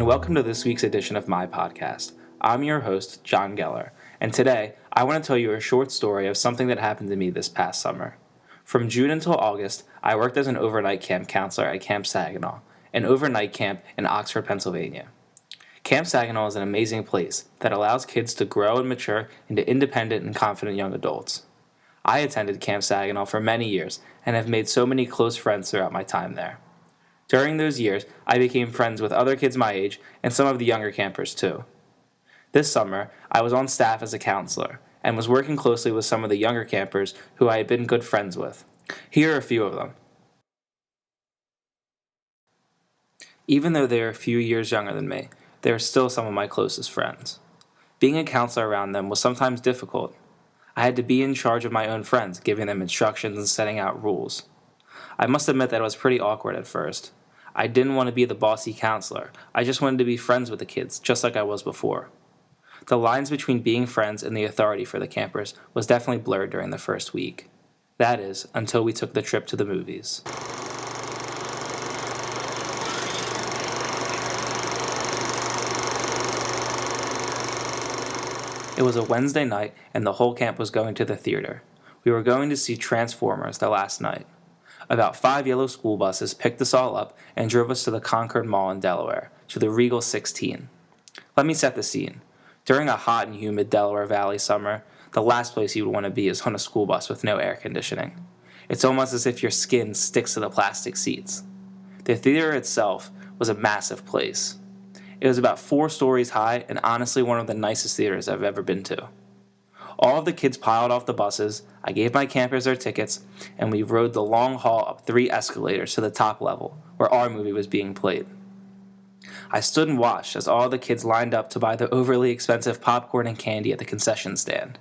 and welcome to this week's edition of my podcast. I'm your host, John Geller, and today I want to tell you a short story of something that happened to me this past summer. From June until August, I worked as an overnight camp counselor at Camp Saginaw, an overnight camp in Oxford, Pennsylvania. Camp Saginaw is an amazing place that allows kids to grow and mature into independent and confident young adults. I attended Camp Saginaw for many years and have made so many close friends throughout my time there. During those years, I became friends with other kids my age and some of the younger campers too. This summer, I was on staff as a counselor and was working closely with some of the younger campers who I had been good friends with. Here are a few of them. Even though they are a few years younger than me, they are still some of my closest friends. Being a counselor around them was sometimes difficult. I had to be in charge of my own friends, giving them instructions and setting out rules. I must admit that it was pretty awkward at first. I didn't want to be the bossy counselor. I just wanted to be friends with the kids, just like I was before. The lines between being friends and the authority for the campers was definitely blurred during the first week. That is, until we took the trip to the movies. It was a Wednesday night, and the whole camp was going to the theater. We were going to see Transformers the last night. About 5 yellow school buses picked us all up and drove us to the Concord Mall in Delaware, to the Regal 16. Let me set the scene. During a hot and humid Delaware Valley summer, the last place you would want to be is on a school bus with no air conditioning. It's almost as if your skin sticks to the plastic seats. The theater itself was a massive place. It was about 4 stories high and honestly one of the nicest theaters I've ever been to. All of the kids piled off the buses, I gave my campers their tickets, and we rode the long hall up 3 escalators to the top level, where our movie was being played. I stood and watched as all the kids lined up to buy the overly expensive popcorn and candy at the concession stand.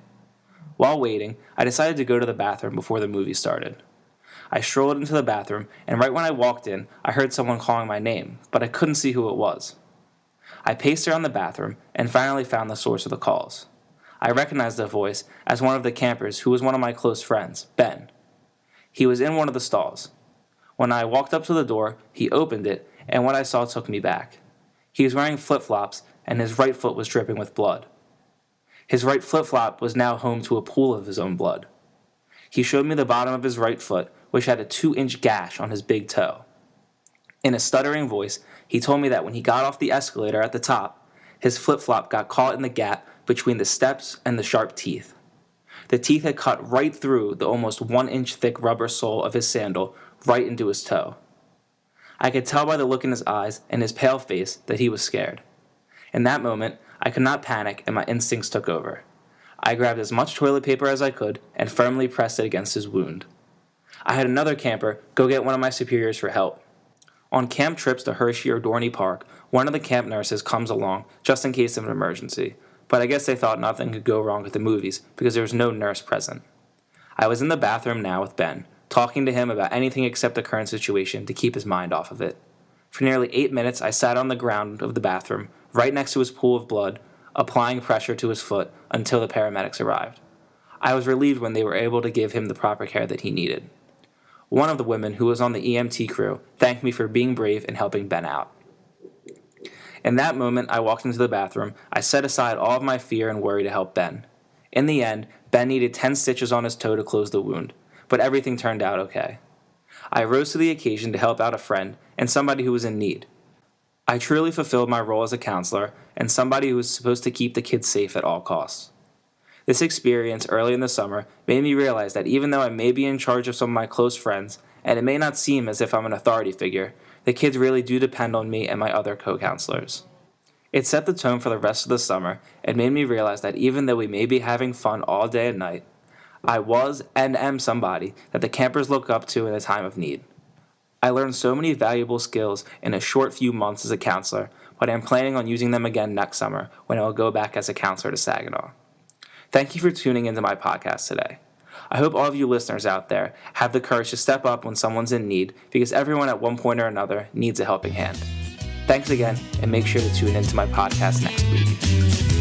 While waiting, I decided to go to the bathroom before the movie started. I strolled into the bathroom, and right when I walked in, I heard someone calling my name, but I couldn't see who it was. I paced around the bathroom and finally found the source of the calls. I recognized the voice as one of the campers who was one of my close friends, Ben. He was in one of the stalls. When I walked up to the door, he opened it, and what I saw took me back. He was wearing flip-flops, and his right foot was dripping with blood. His right flip-flop was now home to a pool of his own blood. He showed me the bottom of his right foot, which had a 2-inch gash on his big toe. In a stuttering voice, he told me that when he got off the escalator at the top, his flip-flop got caught in the gap between the steps and the sharp teeth. The teeth had cut right through the almost 1-inch thick rubber sole of his sandal right into his toe. I could tell by the look in his eyes and his pale face that he was scared. In that moment, I could not panic and my instincts took over. I grabbed as much toilet paper as I could and firmly pressed it against his wound. I had another camper go get one of my superiors for help. On camp trips to Hershey or Dorney Park, one of the camp nurses comes along just in case of an emergency, but I guess they thought nothing could go wrong at the movies because there was no nurse present. I was in the bathroom now with Ben, talking to him about anything except the current situation to keep his mind off of it. For nearly 8 minutes, I sat on the ground of the bathroom, right next to his pool of blood, applying pressure to his foot until the paramedics arrived. I was relieved when they were able to give him the proper care that he needed. One of the women who was on the EMT crew thanked me for being brave and helping Ben out. In that moment, I walked into the bathroom. I set aside all of my fear and worry to help Ben. In the end, Ben needed 10 stitches on his toe to close the wound, but everything turned out okay. I rose to the occasion to help out a friend and somebody who was in need. I truly fulfilled my role as a counselor and somebody who was supposed to keep the kids safe at all costs. This experience early in the summer made me realize that even though I may be in charge of some of my close friends, and it may not seem as if I'm an authority figure, the kids really do depend on me and my other co-counselors. It set the tone for the rest of the summer and made me realize that even though we may be having fun all day and night, I was and am somebody that the campers look up to in a time of need. I learned so many valuable skills in a short few months as a counselor, but I'm planning on using them again next summer when I will go back as a counselor to Saginaw. Thank you for tuning into my podcast today. I hope all of you listeners out there have the courage to step up when someone's in need because everyone at one point or another needs a helping hand. Thanks again, and make sure to tune into my podcast next week.